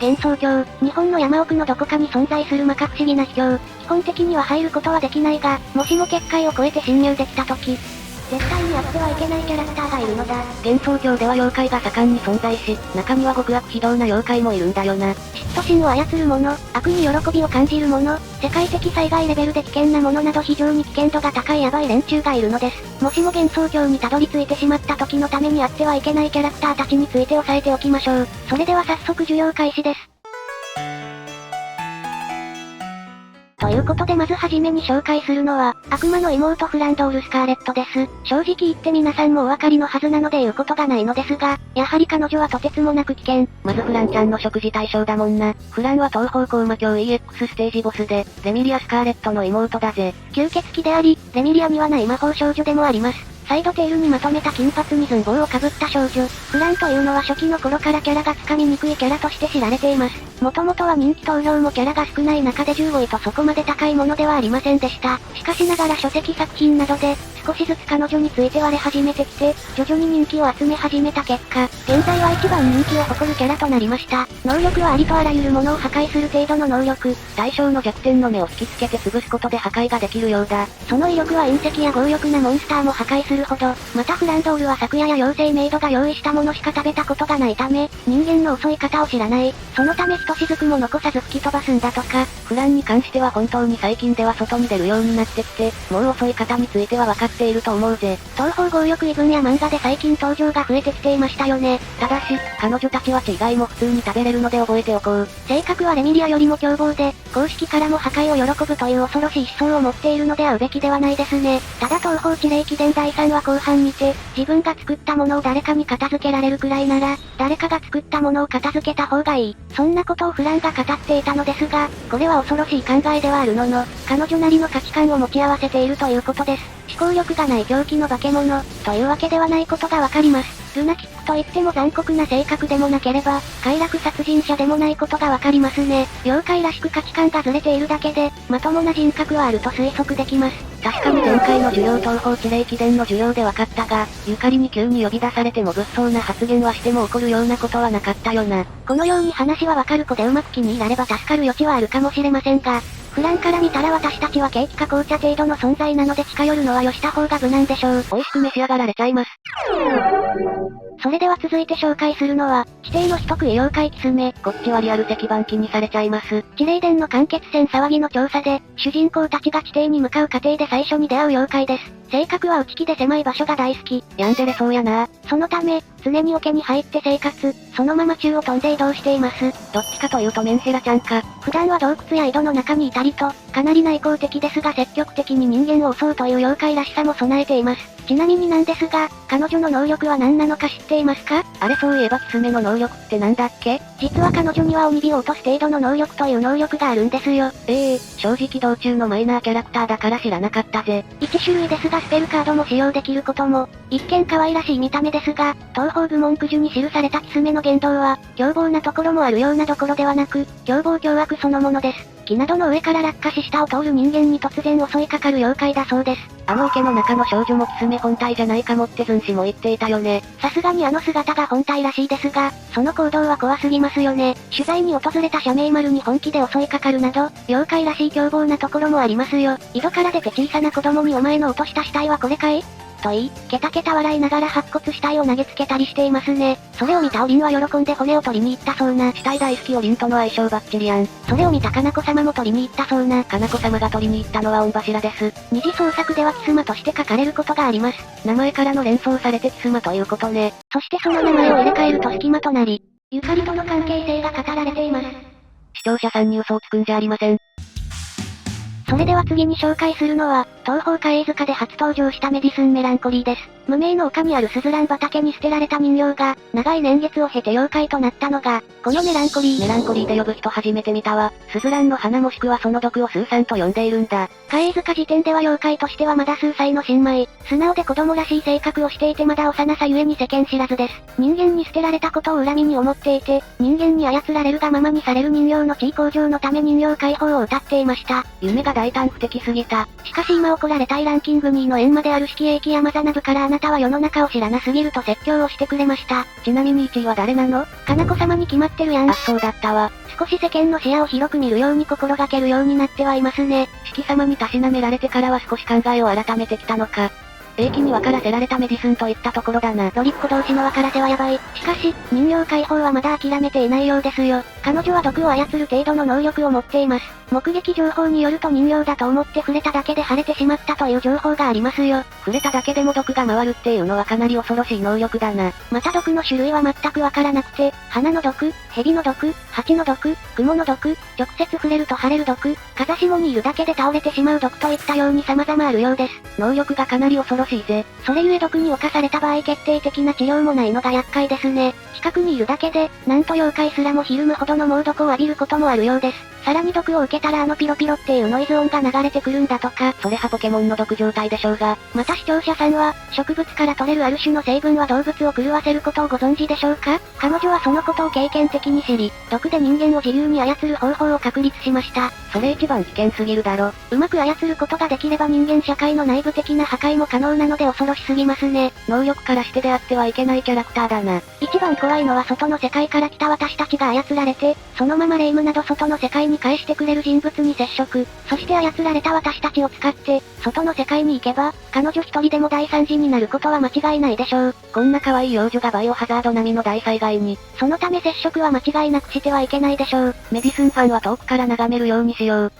幻想郷、日本の山奥のどこかに存在する摩訶不思議な秘境。基本的には入ることはできないが、もしも結界を越えて侵入できた時、絶対にやってはいけないキャラクターがいるのだ。幻想郷では妖怪が盛んに存在し、中には極悪非道な妖怪もいるんだよな。嫉妬心を操る者、悪に喜びを感じる者、世界的災害レベルで危険なものなど非常に危険度が高いヤバい連中がいるのです。もしも幻想郷にたどり着いてしまった時のためにやってはいけないキャラクターたちについて押さえておきましょう。それでは早速授業開始です。ということでまずはじめに紹介するのは、悪魔の妹フランドール・スカーレットです。正直言って皆さんもお分かりのはずなので言うことがないのですが、やはり彼女はとてつもなく危険。まずフランちゃんの食事対象だもんな。フランは東方高魔教 EX ステージボスで、レミリア・スカーレットの妹だぜ。吸血鬼であり、レミリアにはない魔法少女でもあります。サイドテールにまとめた金髪に寸帽をかぶった少女。フランというのは初期の頃からキャラがつかみにくいキャラとして知られています。もともとは人気投票もキャラが少ない中で15位とそこまで高いものではありませんでした。しかしながら書籍作品などで、少しずつ彼女について割れ始めてきて、徐々に人気を集め始めた結果、現在は一番人気を誇るキャラとなりました。能力はありとあらゆるものを破壊する程度の能力。対象の弱点の目を引きつけて潰すことで破壊ができるようだ。その威力は隕石や強力なモンスターも破壊するほど、またフランドールは昨夜や妖精メイドが用意したものしか食べたことがないため、人間の襲い方を知らない。そのため一しずくも残さず吹き飛ばすんだとか。フランに関しては本当に最近では外に出るようになってきて、もう襲い方については分かっていると思うぜ。東方強力異文や漫画で最近登場が増えてきていましたよね。ただし、彼女たちは血以外も普通に食べれるので覚えておこう。性格はレミリアよりも凶暴で、公式からも破壊を喜ぶという恐ろしい思想を持っているので会うべきではないですね。ただ東方地霊紀伝第3話後半にて、自分が作ったものを誰かに片付けられるくらいなら、誰かが作ったものを片付けた方がいい。そんなことをフランが語っていたのですが、これは恐ろしい考えではあるのの、彼女なりの価値観を持ち合わせているということです。思考力がない狂気の化け物、というわけではないことがわかります。ルナティックといっても残酷な性格でもなければ、快楽殺人者でもないことがわかりますね。妖怪らしく価値観がずれているだけで、まともな人格はあると推測できます。確かに前回の授業東方地霊紀伝の授業で分かったが、ゆかりに急に呼び出されても物騒な発言はしても起こるようなことはなかったよな。このように話はわかる子でうまく気に入られば助かる余地はあるかもしれませんが、フランから見たら私たちはケーキか紅茶程度の存在なので近寄るのはよした方が無難でしょう。美味しく召し上がられちゃいます。それでは続いて紹介するのは、地底の人食い妖怪キスメ。こっちはリアル石板気にされちゃいます。地霊伝の完結戦騒ぎの調査で、主人公たちが地底に向かう過程で最初に出会う妖怪です。性格は内気で狭い場所が大好き。ヤンデレそうやな。そのため、常に桶に入って生活、そのまま宙を飛んで移動しています。どっちかというとメンヘラちゃんか。普段は洞窟や井戸の中にいたりと、かなり内向的ですが積極的に人間を襲うという妖怪らしさも備えています。ちなみになんですが、彼女の能力は何なのか知っていますか？あれそういえばキスメの能力ってなんだっけ？実は彼女には鬼火を落とす程度の能力という能力があるんですよ。正直道中のマイナーキャラクターだから知らなかったぜ。1種類ですがスペルカードも使用できることも、一見可愛らしい見た目ですが、東方部門九呪に記されたキスメの言動は、凶暴なところもあるようなところではなく、凶暴凶悪そのものです。木などの上から落下し下を通る人間に突然襲いかかる妖怪だそうです。あの池の中の少女もキスメ本体じゃないかもって寸志も言っていたよね。さすがにあの姿が本体らしいですが、その行動は怖すぎますよね。取材に訪れた社名丸に本気で襲いかかるなど、妖怪らしい凶暴なところもありますよ。井戸から出て小さな子供にお前の落とした死体はこれかい？と言い、ケタケタ笑いながら白骨死体を投げつけたりしていますね。それを見たオリンは喜んで骨を取りに行ったそうな。死体大好きオリンとの相性バッチリやん。それを見たかな子様も取りに行ったそうな。かな子様が取りに行ったのは御柱です。二次創作ではキスマとして書かれることがあります。名前からの連想されてキスマということね。そしてその名前を入れ替えるとスキマとなり、ゆかりとの関係性が語られています。視聴者さんに嘘をつくんじゃありません。それでは次に紹介するのは、東方海塚で初登場したメディスンメランコリーです。無名の丘にあるスズラン畑に捨てられた人形が、長い年月を経て妖怪となったのが、このメランコリー。メランコリーで呼ぶ人初めて見たわ。スズランの花もしくはその毒をスーさんと呼んでいるんだ。貝塚時点では妖怪としてはまだ数歳の新米。素直で子供らしい性格をしていてまだ幼さゆえに世間知らずです。人間に捨てられたことを恨みに思っていて、人間に操られるがままにされる人形の地位向上のため人形解放を謳っていました。夢が大胆不敵すぎた。しかし今怒られたいランキング2位の閻魔である式英樹山座な部からあなたは世の中を知らなすぎると説教をしてくれました。ちなみに1位は誰なの？かなこ様に決まってるやん。あ、そうだったわ。少し世間の視野を広く見るように心がけるようになってはいますね。式様にたしなめられてからは少し考えを改めてきたのか。英気に分からせられたメディスンといったところだな。ロリッコ同士の分からせはやばい。しかし、人形解放はまだ諦めていないようですよ。彼女は毒を操る程度の能力を持っています。目撃情報によると人形だと思って触れただけで腫れてしまったという情報がありますよ。触れただけでも毒が回るっていうのはかなり恐ろしい能力だな。また毒の種類は全くわからなくて、花の毒、蛇の毒、蜂の毒、雲の毒、直接触れると腫れる毒、風下にいるだけで倒れてしまう毒といったように様々あるようです。能力がかなり恐ろしいぜ。それゆえ毒に侵された場合決定的な治療もないのが厄介ですね。近くにいるだけで、なんと妖怪すらもひるむほどの猛毒を浴びることもあるようです。さらに毒を受けたらピロピロっていうノイズ音が流れてくるんだとか。それはポケモンの毒状態でしょうが。また視聴者さんは、植物から取れるある種の成分は動物を狂わせることをご存知でしょうか？彼女はそのことを経験的に知り、毒で人間を自由に操る方法を確立しました。それ一番危険すぎるだろ。うまく操ることができれば人間社会の内部的な破壊も可能なので恐ろしすぎますね。能力からして出会ってはいけないキャラクターだな。一番怖いのは外の世界から来た私たちが操られて、そのまま霊夢など外の世界に返してくれる人物に接触。そして操られた私たちを使って、外の世界に行けば、彼女一人でも大惨事になることは間違いないでしょう。こんな可愛い幼女がバイオハザード並みの大災害に。そのため接触は間違いなくしてはいけないでしょう。メディスンファンは遠くから眺めるようにしよう。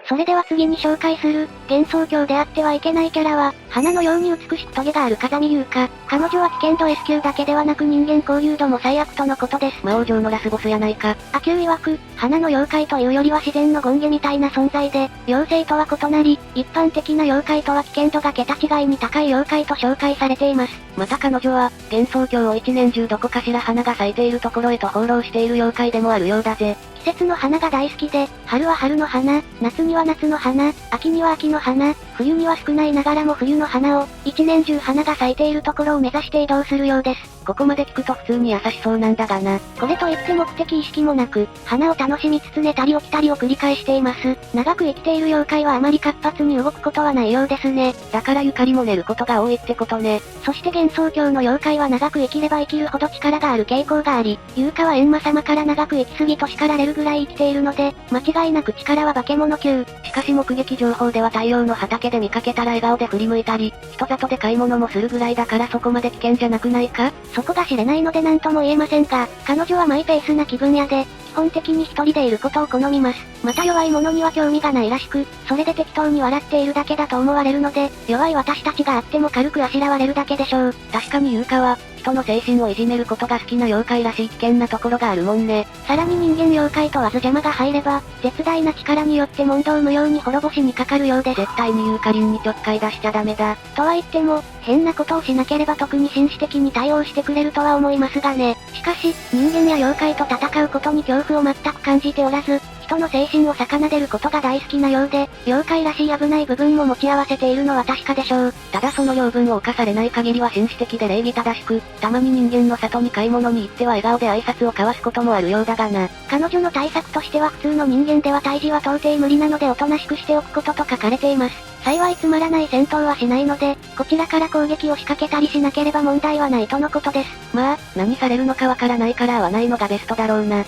それでは次に紹介する、幻想郷であってはいけないキャラは、花のように美しくトゲがある風見優香。彼女は危険度 S 級だけではなく人間交流度も最悪とのことです。魔王城のラスボスやないか。阿久曰く、花の妖怪というよりは自然の権化みたいな存在で、妖精とは異なり、一般的な妖怪とは危険度が桁違いに高い妖怪と紹介されています。また彼女は、幻想郷を一年中どこかしら花が咲いているところへと放浪している妖怪でもあるようだぜ。季節の花が大好きで、春は春の花、夏には夏の花、秋には秋の花、冬には少ないながらも冬の花を、一年中花が咲いているところを目指して移動するようです。ここまで聞くと普通に優しそうなんだがな。これといって目的意識もなく、花を楽しみつつ寝たり起きたりを繰り返しています。長く生きている妖怪はあまり活発に動くことはないようですね。だからゆかりも寝ることが多いってことね。そして幻想郷の妖怪は長く生きれば生きるほど力がある傾向があり、優香は閻魔様から長く生きすぎと叱られるぐらい生きているので、間違いなく力は化け物級。しかし目撃情報では太陽の畑で見かけたら笑顔で振り向いたり、人里で買い物もするぐらいだからそこまで危険じゃなくないか？そこが知れないので何とも言えませんが、彼女はマイペースな気分屋で、基本的に一人でいることを好みます。また弱い者には興味がないらしく、それで適当に笑っているだけだと思われるので、弱い私たちがあっても軽くあしらわれるだけでしょう。確かに優香は、人の精神をいじめることが好きな妖怪らしい危険なところがあるもんね。さらに人間妖怪問わず邪魔が入れば、絶大な力によって問答無用に滅ぼしにかかるようです。絶対にユーカリンにちょっかい出しちゃダメだ。とは言っても、変なことをしなければ特に紳士的に対応してくれるとは思いますがね。しかし、人間や妖怪と戦うことに恐怖を全く感じておらず、人の精神を奏でることが大好きなようで、妖怪らしい危ない部分も持ち合わせているのは確かでしょう。ただその養分を侵されない限りは紳士的で礼儀正しく、たまに人間の里に買い物に行っては笑顔で挨拶を交わすこともあるようだがな。彼女の対策としては普通の人間では退治は到底無理なのでおとなしくしておくことと書かれています。幸いつまらない戦闘はしないので、こちらから攻撃を仕掛けたりしなければ問題はないとのことです。まあ、何されるのかわからないから会わないのがベストだろうな。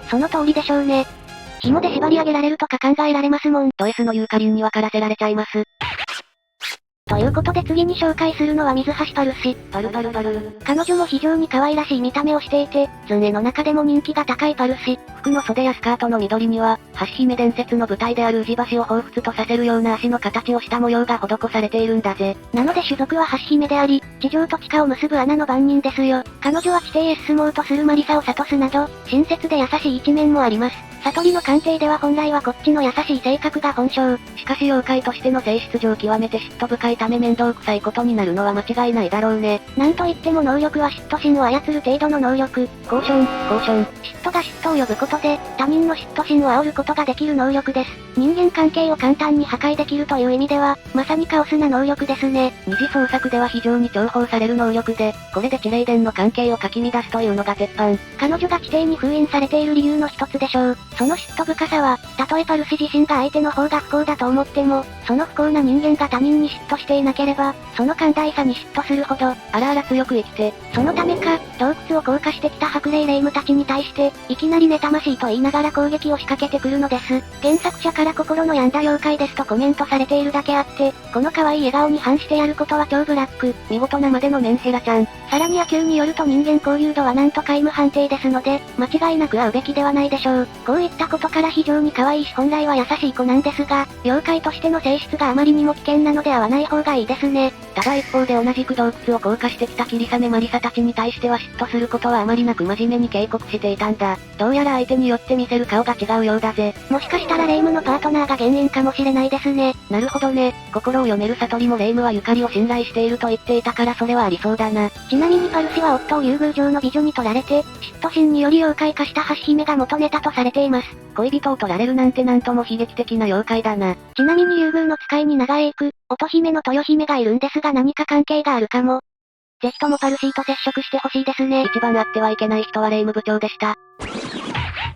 その通りでしょうね。紐で縛り上げられるとか考えられますもん。ド S のユーカリンに分からせられちゃいます。ということで次に紹介するのは水橋パルシ。パルパルパル。彼女も非常に可愛らしい見た目をしていて、ズンエの中でも人気が高いパルシ。服の袖やスカートの緑には、橋姫伝説の舞台である宇治橋を彷彿とさせるような足の形をした模様が施されているんだぜ。なので種族は橋姫であり、地上と地下を結ぶ穴の番人ですよ。彼女は地底へ進もうとするマリサを諭すなど、親切で優しい一面もあります。悟りの鑑定では本来はこっちの優しい性格が本性。しかし妖怪としての性質上極めて嫉妬深いため面倒くさいことになるのは間違いないだろうね。なんといっても能力は嫉妬心を操る程度の能力。コーション。嫉妬がが嫉妬を呼ぶことで、他人の嫉妬心を煽ることができる能力です。人間関係を簡単に破壊できるという意味では、まさにカオスな能力ですね。二次創作では非常に重宝される能力で、これで地霊伝の関係をかき乱すというのが鉄板。彼女が地底に封印されている理由の一つでしょう。その嫉妬深さは、たとえパルシ自身が相手の方が不幸だと思っても、その不幸な人間が他人に嫉妬していなければ、その寛大さに嫉妬するほど、あらあら強く生きて、そのためか、洞窟を降下してきた白霊霊夢たちに対して、いきなり妬ましいと言いながら攻撃を仕掛けてくるのです。原作者から心の病んだ妖怪ですとコメントされているだけあって、この可愛い笑顔に反してやることは超ブラック。見事なまでのメンヘラちゃん。さらに野球によると人間交流度はなんと皆無判定ですので、間違いなく会うべきではないでしょう。こういったことから非常に可愛いし本来は優しい子なんですが、妖怪としての性質があまりにも危険なので会わない方がいいですね。ただ一方で同じく洞窟を降下してきた霧雨マリサたちに対しては嫉妬することはあまりなく真面目に警告していたんだ。どうやら相手によって見せる顔が違うようだぜ。もしかしたら霊夢のパートナーが原因かもしれないですね。なるほどね。心を読める悟りも霊夢はゆかりを信頼していると言っていたからそれはありそうだな。ちなみにパルシは夫を竜宮城の美女に取られて、嫉妬心により妖怪化した橋姫が元ネタとされています。恋人を取られるなんてなんとも悲劇的な妖怪だな。ちなみに竜宮の使いに長江区、乙姫の豊姫がいるんですが何か関係があるかも。ぜひともパルシーと接触してほしいですね。一番会ってはいけない人は霊夢部長でした。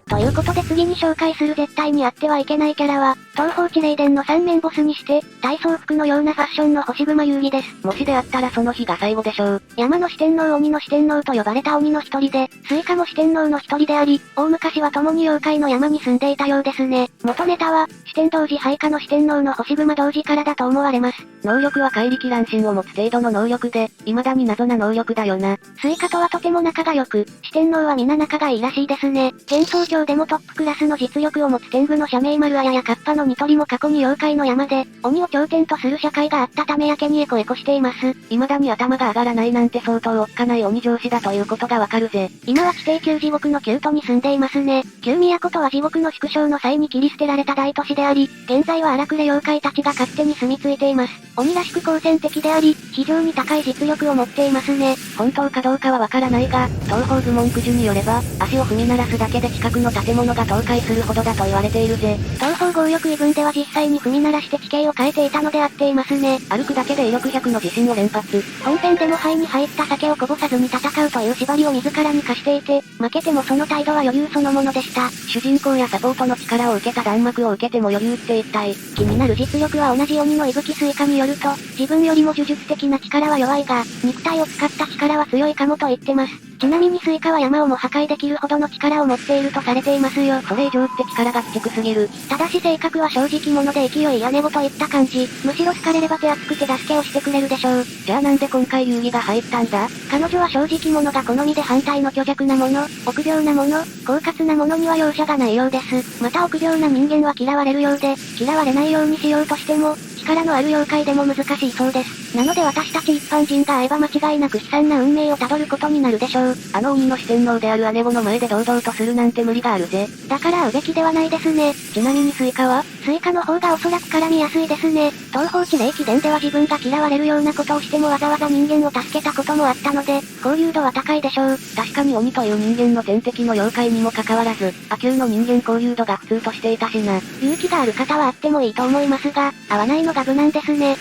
ということで次に紹介する絶対にあってはいけないキャラは、東方地霊伝の三面ボスにして、体操服のようなファッションの星熊遊戯です。もしであったらその日が最後でしょう。山の四天王鬼の四天王と呼ばれた鬼の一人で、スイカも四天王の一人であり、大昔は共に妖怪の山に住んでいたようですね。元ネタは、四天童子配下の四天王の星熊童子からだと思われます。能力は怪力乱心を持つ程度の能力で、未だに謎な能力だよな。スイカとはとても仲が良く、四天王は皆仲がいいらしいですね。幻想郷でもトップクラスの実力を持つ天狗の社名丸綾やカッパのニトリも過去に妖怪の山で、鬼を頂点とする社会があったためやけにエコエコしています。未だに頭が上がらないなんて相当おっかない鬼上司だということがわかるぜ。今は地底旧地獄の旧都に住んでいますね。旧都とは地獄の縮小の際に切り捨てられた大都市であり、現在は荒くれ妖怪たちが勝手に住み着いています。鬼らしく好戦的であり、非常に高い実力を持っていますね。本当かどうかはわからないが、東方図文句樹によれば、足を踏み鳴らすだけで近くの建物が倒壊するほどだと言われているぜ。東方強力異文では実際に踏み鳴らして地形を変えていたのであっていますね。歩くだけで威力100の自信を連発。本編でも肺に入った酒をこぼさずに戦うという縛りを自らに課していて、負けてもその態度は余裕そのものでした。主人公やサポートの力を受けた弾幕を受けても余裕って一体。気になる実力は同じ鬼の伊吹スイカによると、自分よりも呪術的な力は弱いが、肉体を使った力は強いかもと言ってます。ちなみにスイカは山をも破壊できるほどの力を持っているとされていますよ。それ以上って力が鬼畜すぎる。ただし性格は正直者で勢いや姉子といった感じ。むしろ好かれれば手厚くて助けをしてくれるでしょう。じゃあなんで今回遊戯が入ったんだ？彼女は正直者が好みで反対の虚弱なもの、臆病なもの、狡猾なものには容赦がないようです。また臆病な人間は嫌われるようで、嫌われないようにしようとしても、力のある妖怪でも難しいそうです。なので私たち一般人が会えば間違いなく悲惨な運命をたどることになるでしょう。あの鬼の四天王である姉子の前で堂々とするなんて無理があるぜ。だから会うべきではないですね。ちなみにスイカは？スイカの方がおそらく絡みやすいですね。東方地霊記伝では自分が嫌われるようなことをしてもわざわざ人間を助けたこともあったので、交流度は高いでしょう。確かに鬼という人間の天敵の妖怪にもかかわらず、亜級の人間交流度が普通としていたしな。勇気がある方はあってもいいと思いますが、合わないのが無難ですね。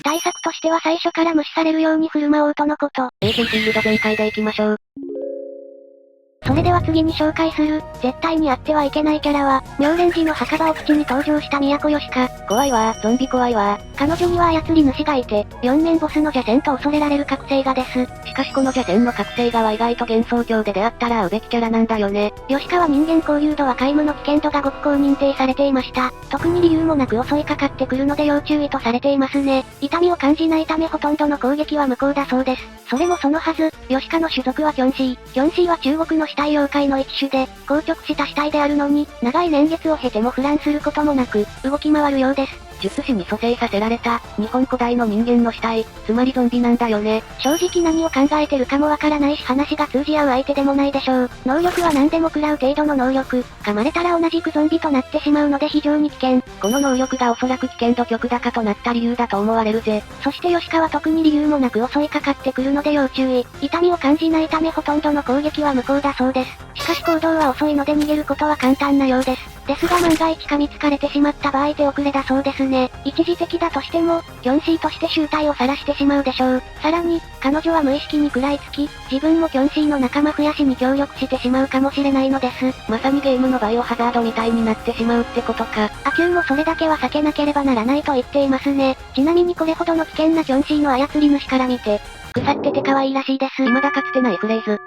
対策としては最初から無視されるように振る舞おうとのこと。AC フィールド全開で行きましょう。それでは次に紹介する、絶対にあってはいけないキャラは、妙蓮寺の墓場を口に登場した都義香。怖いわ、ゾンビ怖いわ。彼女には操り主がいて、四面ボスの邪戦と恐れられる覚醒画です。しかしこの邪戦の覚醒画は意外と幻想郷で出会ったら会うべきキャラなんだよね。義香は人間交流度は皆無の危険度が極高認定されていました。特に理由もなく襲いかかってくるので要注意とされていますね。痛みを感じないためほとんどの攻撃は無効だそうです。それもそのはず、義香の種族はキョンシー。キョンシーは中国の死体妖怪の一種で、硬直した死体であるのに、長い年月を経ても腐乱することもなく、動き回るようです。術師に蘇生させられた、日本古代の人間の死体、つまりゾンビなんだよね。正直何を考えてるかもわからないし話が通じ合う相手でもないでしょう。能力は何でも食らう程度の能力。噛まれたら同じくゾンビとなってしまうので非常に危険。この能力がおそらく危険度極高となった理由だと思われるぜ。そして吉川は特に理由もなく襲いかかってくるので要注意。痛みを感じないためほとんどの攻撃は無効だそうです。しかし行動は遅いので逃げることは簡単なようです。ですが万が一噛みつかれてしまった場合手遅れだそうですね。一時的だとしても、キョンシーとして醜態を晒してしまうでしょう。さらに、彼女は無意識に食らいつき、自分もキョンシーの仲間増やしに協力してしまうかもしれないのです。まさにゲームのバイオハザードみたいになってしまうってことか。アキューもそれだけは避けなければならないと言っていますね。ちなみにこれほどの危険なキョンシーの操り主から見て、腐ってて可愛いらしいです。未だかつてないフレーズ。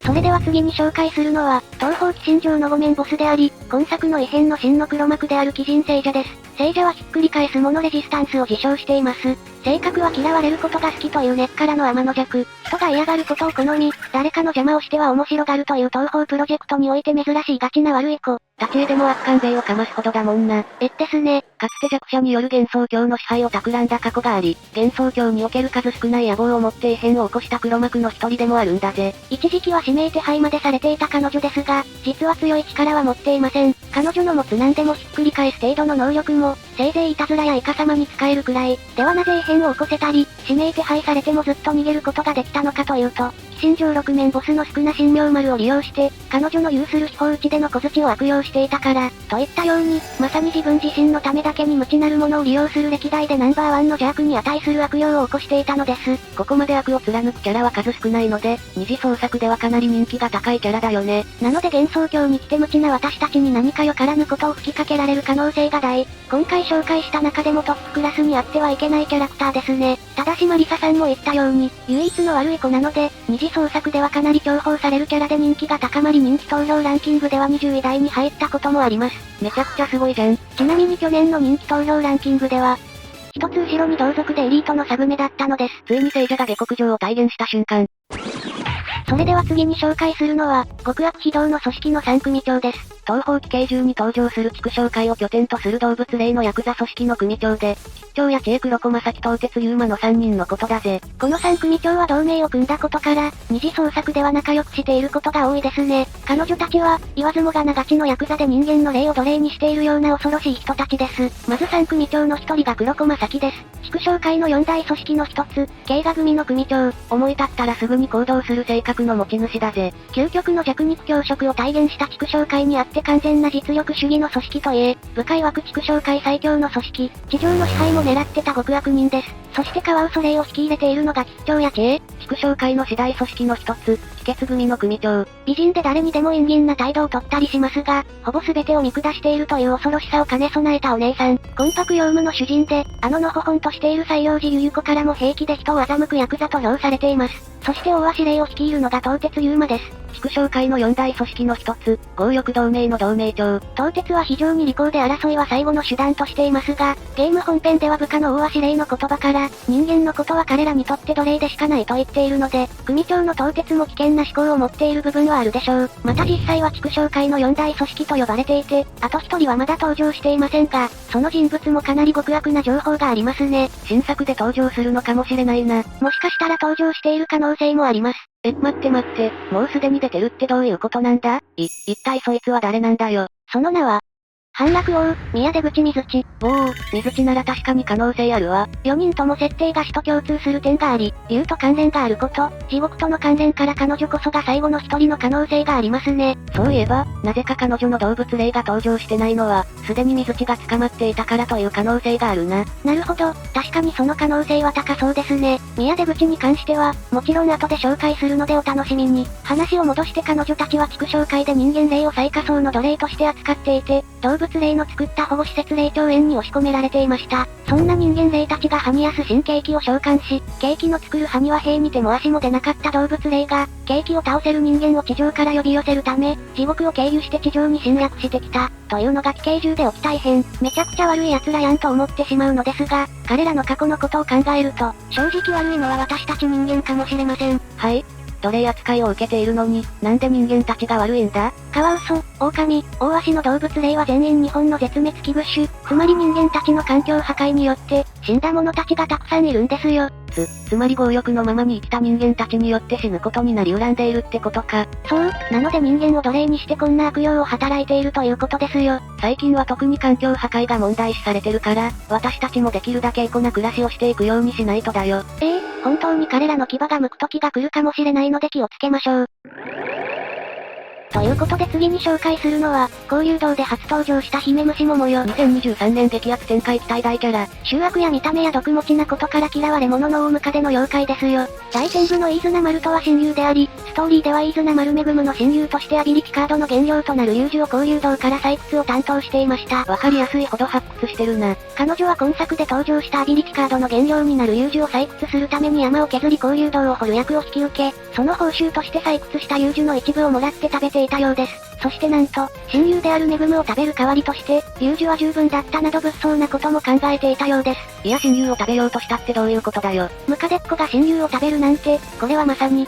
それでは次に紹介するのは、東方鬼神城の5面ボスであり、今作の異変の真の黒幕である鬼神聖者です。聖者はひっくり返すものレジスタンスを自称しています。性格は嫌われることが好きという根っからの天の弱。人が嫌がることを好み、誰かの邪魔をしては面白がるという東方プロジェクトにおいて珍しいガチな悪い子。立ち絵でも悪感勢をかますほどだもんな。ですね。かつて弱者による幻想郷の支配を企んだ過去があり、幻想郷における数少ない野望を持って異変を起こした黒幕の一人でもあるんだぜ。一時期は指名手配までされていた彼女ですが、実は強い力は持っていません。彼女の持つ何でもひっくり返す程度の能力も、せいぜいいたずらやイカ様に使えるくらい。ではなぜ異変を起こせたり、指名手配されてもずっと逃げることができたのかというと、鬼神城6面ボスの少な神妙丸を利用して、彼女の有する秘宝打ちでの小槌を悪用していたから、といったように、まさに自分自身のためだけに無知なるものを利用する歴代でナンバーワンの邪悪に値する悪用を起こしていたのです。ここまで悪を貫くキャラは数少ないので、二次創作ではかなり人気が高いキャラだよね。なので幻想郷に来て無知な私たちに何かよからぬことを吹きかけられる可能性が大。今回紹介した中でもトップクラスにあってはいけないキャラクターですね。ただしマリサさんも言ったように、唯一の悪い子なので、二次創作ではかなり重宝されるキャラで人気が高まり人気投票ランキングでは20位台に入ったこともあります。めちゃくちゃすごいじゃん。ちなみに去年の人気投票ランキングでは、一つ後ろに同族でエリートのサブメだったのです。ついに聖者が下克上を体現した瞬間。それでは次に紹介するのは、極悪非道の組織の三組長です。東方奇形獣に登場する畜生界を拠点とする動物霊のヤクザ組織の組長で、吉長や知恵黒子正樹東鉄ユーマの3人のことだぜ。この3組長は同盟を組んだことから、二次創作では仲良くしていることが多いですね。彼女たちは、言わずもがなガチのヤクザで人間の霊を奴隷にしているような恐ろしい人たちです。まず3組長の一人が黒子正樹です。畜生界の4大組織の一つ、慶賀組の組長。思い立ったらすぐに行動する性格の持ち主だぜ。究極の弱肉強食を体現した畜生界にあって完全な実力主義の組織といえ、部下曰く畜生界最強の組織、地上の支配も狙ってた極悪人です。そしてカワウソ霊を率い入れているのが吉長や知恵。畜生界の次大組織の一つ、秘訣組の組長。美人で誰にでも陰銀な態度をとったりしますが、ほぼ全てを見下しているという恐ろしさを兼ね備えたお姉さん。魂魄用務の主人で、のほほんとしている西洋寺ゆゆ子からも平気で人を欺くヤクザと評されています。そして大足霊を率いるのが東鉄ユーマです。畜生界の4大組織の一つ、強力同盟の同盟長。東鉄は非常に利口で争いは最後の手段としていますが、ゲーム本編では部下の大足霊の言葉から、人間のことは彼らにとって奴隷でしかないと言っているので、組長の東鉄も危険な思考を持っている部分はあるでしょう。また実際は畜生界の4大組織と呼ばれていて、あと1人はまだ登場していませんが、その人物もかなり極悪な情報がありますね。新作で登場するのかもしれないな。もしかしたら登場している可能性もあります。待って、もうすでに出てるってどういうことなんだ？一体そいつは誰なんだよ。その名は、半楽王、宮出口水地。おお、水地なら確かに可能性あるわ。4人とも設定が死と共通する点があり、竜と関連があること、地獄との関連から彼女こそが最後の一人の可能性がありますね。そういえば、なぜか彼女の動物霊が登場してないのは、すでに水地が捕まっていたからという可能性があるな。なるほど、確かにその可能性は高そうですね。宮出口に関しては、もちろん後で紹介するのでお楽しみに。話を戻して彼女たちは畜生界で人間霊を最下層の奴隷として扱っていて、動物霊の作った保護施設霊長園に押し込められていました。そんな人間霊たちがハニヤス新ケーキを召喚し、ケーキの作るハニワ兵に手も足も出なかった動物霊が、ケーキを倒せる人間を地上から呼び寄せるため、地獄を経由して地上に侵略してきた、というのが奇形獣で起きた異変。めちゃくちゃ悪い奴らやんと思ってしまうのですが、彼らの過去のことを考えると、正直悪いのは私たち人間かもしれません。はい。奴隷扱いを受けているのに、なんで人間たちが悪いんだ？カワウソ、狼、大足の動物類は全員日本の絶滅危惧種。つまり人間たちの環境破壊によって、死んだ者たちがたくさんいるんですよ。つまり強欲のままに生きた人間たちによって死ぬことになり恨んでいるってことか。そう、なので人間を奴隷にしてこんな悪用を働いているということですよ。最近は特に環境破壊が問題視されてるから、私たちもできるだけエコな暮らしをしていくようにしないとだよ。本当に彼らの牙が剥く時が来るかもしれないので気をつけましょう。ということで次に紹介するのは、交流道で初登場したヒメムシモモよ。2023年激アツ展開期待大キャラ。醜悪や見た目や毒持ちなことから嫌われ者の大ムカデの妖怪ですよ。大天部の飯綱丸とは親友であり、ストーリーでは飯綱丸恵の親友としてアビリティカードの原料となる遊樹を交流道から採掘を担当していました。わかりやすいほど発掘してるな。彼女は今作で登場したアビリティカードの原料になる遊樹を採掘するために山を削り交流道を掘る役を引き受け、その報酬として採掘した遊樹の一部をもらって食べていたようです。そしてなんと、親友である恵を食べる代わりとして、遊樹は十分だったなど物騒なことも考えていたようです。いや親友を食べようとしたってどういうことだよ。ムカデっ子が親友を食べるなんて、これはまさに、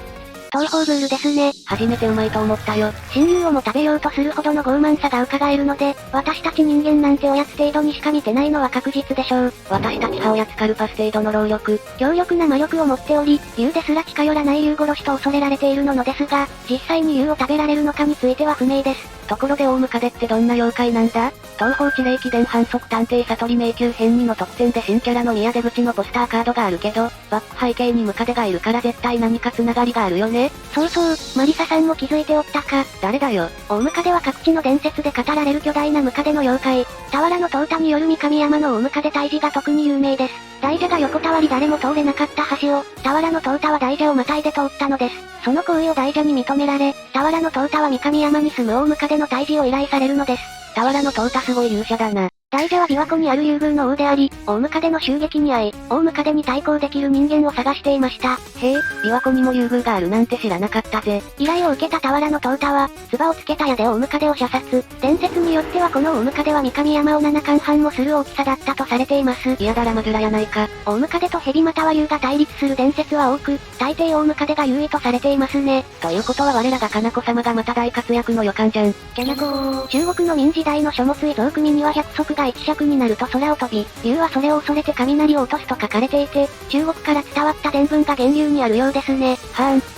東方ブールですね。初めてうまいと思ったよ。親友をも食べようとするほどの傲慢さが伺えるので、私たち人間なんておやつ程度にしか見てないのは確実でしょう。私たちはおやつカルパス程度の労力。強力な魔力を持っており、竜ですら近寄らない竜殺しと恐れられているのですが、実際に竜を食べられるのかについては不明です。ところで大ムカデってどんな妖怪なんだ？東方地霊記伝反則探偵悟り迷宮編2の特典で新キャラの宮出口のポスターカードがあるけど、バック背景にムカデがいるから絶対何か繋がりがあるよね。そうそう、マリサさんも気づいておったか。誰だよ。大ムカデは各地の伝説で語られる巨大なムカデの妖怪。俵の淘汰による三上山の大ムカデ退治が特に有名です。大蛇が横たわり誰も通れなかった橋を、俵の淘汰は大蛇をまたいで通ったのです。その行為を大蛇に認められ、俵の淘汰は三上山に住む大ムカデの退治を依頼されるのです。俵の淘汰すごい勇者だな。大蛇は琵琶湖にある竜宮の王であり、大ムカデの襲撃に遭い、大ムカデに対抗できる人間を探していました。へえ、琵琶湖にも竜宮があるなんて知らなかったぜ。依頼を受けた俵の淘汰は、唾をつけた矢で大ムカデを射殺。伝説によってはこの大ムカデは三上山を7巻半もする大きさだったとされています。いやだらまずらやないか。大ムカデとヘビまたは竜が対立する伝説は多く、大抵大ムカデが優位とされていますね。ということは我らがかなこ様がまた大活躍の予感じゃん。キャナコー。中国の明時代の書物遺蔵組には百足が一尺になると空を飛び、竜はそれを恐れて雷を落とすと書かれていて、中国から伝わった伝聞が源流にあるようですね。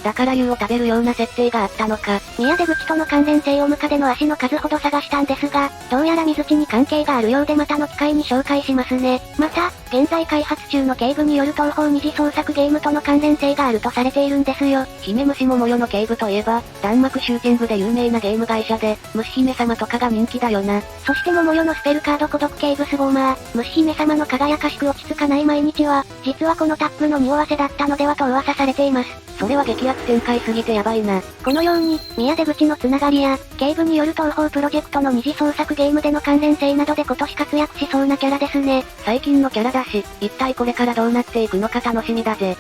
だから竜を食べるような設定があったのか。宮出口との関連性をムカデの足の数ほど探したんですが、どうやら水地に関係があるようでまたの機会に紹介しますね。また、現在開発中の警部による東方二次創作ゲームとの関連性があるとされているんですよ。ヒメムシモモヨの警部といえば、弾幕シューティングで有名なゲーム会社で、虫姫様とかが人気だよな。そしてモモヨのスペルカード孤独警部スゴーマー、虫姫様の輝かしく落ち着かない毎日は、実はこのタップの匂わせだったのではと噂されています。それは激アツ展開すぎてやばいな。このように、宮出口のつながりや、警部による東方プロジェクトの二次創作ゲームでの関連性などで今年活躍しそうなキャラですね。最近のキャラだし、一体これからどうなっていくのか楽しみだぜ。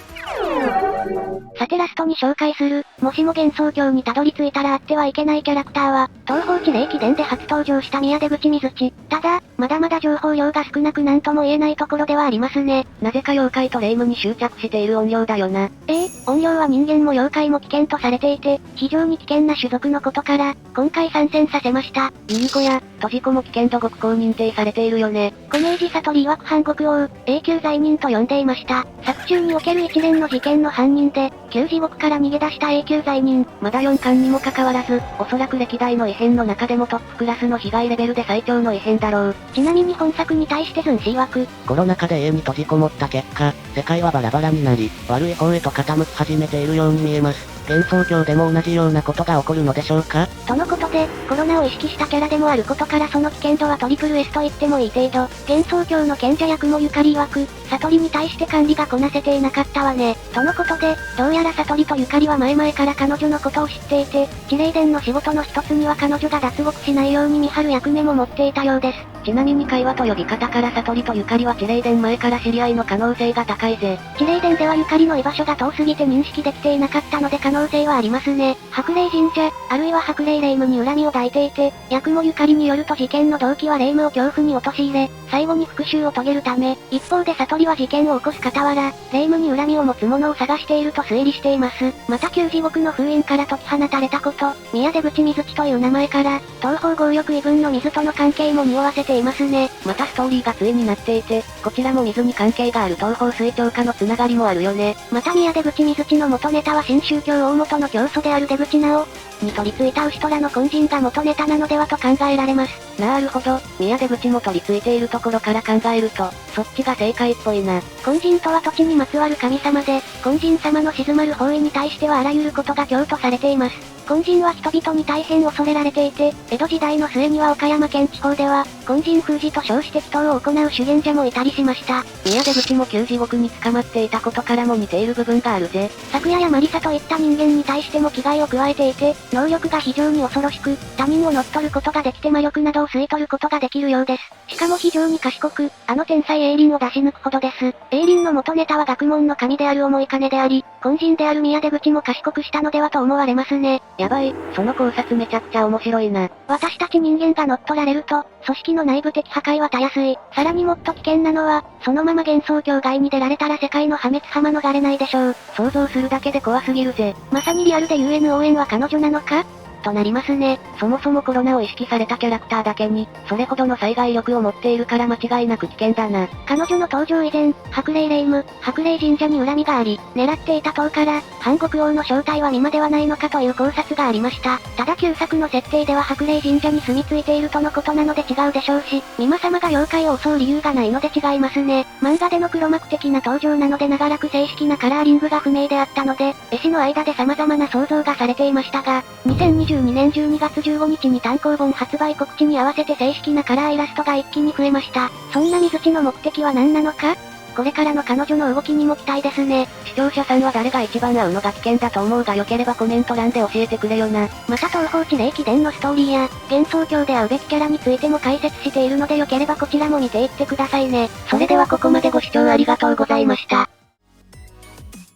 さてラストに紹介する、もしも幻想郷にたどり着いたらあってはいけないキャラクターは、東方地霊記伝で初登場した宮出口水地。ただ、まだまだ情報量が少なくなんとも言えないところではありますね。なぜか妖怪と霊夢に執着している怨霊だよな。怨霊は人間も妖怪も危険とされていて、非常に危険な種族のことから、今回参戦させました。ユニコや、トジコも危険度極高認定されているよね。小明寺悟り曰く反国王、永久罪人と呼んでいました。作中における一連の事件の犯人で、旧地獄から逃げ出した永久罪人。まだ4巻にもかかわらず、おそらく歴代の異変の中でもトップクラスの被害レベルで最強の異変だろう。ちなみに本作に対してズン氏曰く、コロナ禍で家に閉じこもった結果、世界はバラバラになり、悪い方へと傾き始めているように見えます。幻想郷でも同じようなことが起こるのでしょうか？とのことで、コロナを意識したキャラでもあることからその危険度はトリプル S と言ってもいい程度。幻想郷の賢者役もゆかり曰く、悟りに対して管理がこなせていなかったわね。とのことで、どうやら悟りとゆかりは前々から彼女のことを知っていて、地霊殿の仕事の一つには彼女が脱獄しないように見張る役目も持っていたようです。ちなみに会話と呼び方から悟りとゆかりは地霊殿前から知り合いの可能性が高いぜ。地霊殿ではゆかりの居場所が遠すぎて認識できていなかったので彼能性はありますね。白霊神社、あるいは白霊霊夢に恨みを抱いていて、八雲ゆかりによると事件の動機は霊夢を恐怖に陥れ、最後に復讐を遂げるため、一方で悟りは事件を起こす傍ら、霊夢に恨みを持つ者を探していると推理しています。また旧地獄の封印から解き放たれたこと、宮出口水地という名前から、東方強力異分の水との関係も匂わせていますね。またストーリーが対になっていて、こちらも水に関係がある東方水長家のつながりもあるよね。また宮出口水地の元ネタは新宗教大元の教祖である出口直に取り付いた牛虎の根人が元ネタなのではと考えられます。なるほど、宮出口も取り付いているところから考えると、そっちが正解っぽいな。根人とは土地にまつわる神様で、根人様の静まる方位に対してはあらゆることが供とされています。根人は人々に大変恐れられていて、江戸時代の末には岡山県地方では、根人封じと称して祈祷を行う修験者もいたりしました。宮出口も旧地獄に捕まっていたことからも似ている部分があるぜ。昨夜やマリサといった人間に対しても危害を加えていて、能力が非常に恐ろしく、他人を乗っ取ることができて魔力などを吸い取ることができるようです。しかも非常に賢く、あの天才エイリンを出し抜くほどです。エイリンの元ネタは学問の神である重い金であり、根人である宮出口も賢くしたのではと思われますね。やばい、その考察めちゃくちゃ面白いな。私たち人間が乗っ取られると、組織の内部的破壊はたやすい。さらにもっと危険なのは、そのまま幻想郷外に出られたら世界の破滅は免れないでしょう。想像するだけで怖すぎるぜ。まさにリアルで UNON は彼女なのかとなりますね。そもそもコロナを意識されたキャラクターだけに、それほどの災害力を持っているから間違いなく危険だな。彼女の登場以前、白霊霊夢、白霊神社に恨みがあり、狙っていた塔から、韓国王の正体は美馬ではないのかという考察がありました。ただ旧作の設定では白霊神社に住み着いているとのことなので違うでしょうし、美馬様が妖怪を襲う理由がないので違いますね。漫画での黒幕的な登場なので長らく正式なカラーリングが不明であったので、絵師の間で様々な想像がされていましたが、2022年12月15日に単行本発売告知に合わせて正式なカラーイラストが一気に増えました。そんな水地の目的は何なのか？これからの彼女の動きにも期待ですね。視聴者さんは誰が一番会うのが危険だと思うが良ければコメント欄で教えてくれよな。また東方地霊記伝のストーリーや、幻想郷で会うべきキャラについても解説しているので良ければこちらも見ていってくださいね。それではここまでご視聴ありがとうございました。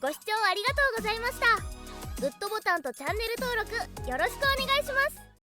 ご視聴ありがとうございました。グッドボタンとチャンネル登録よろしくお願いします。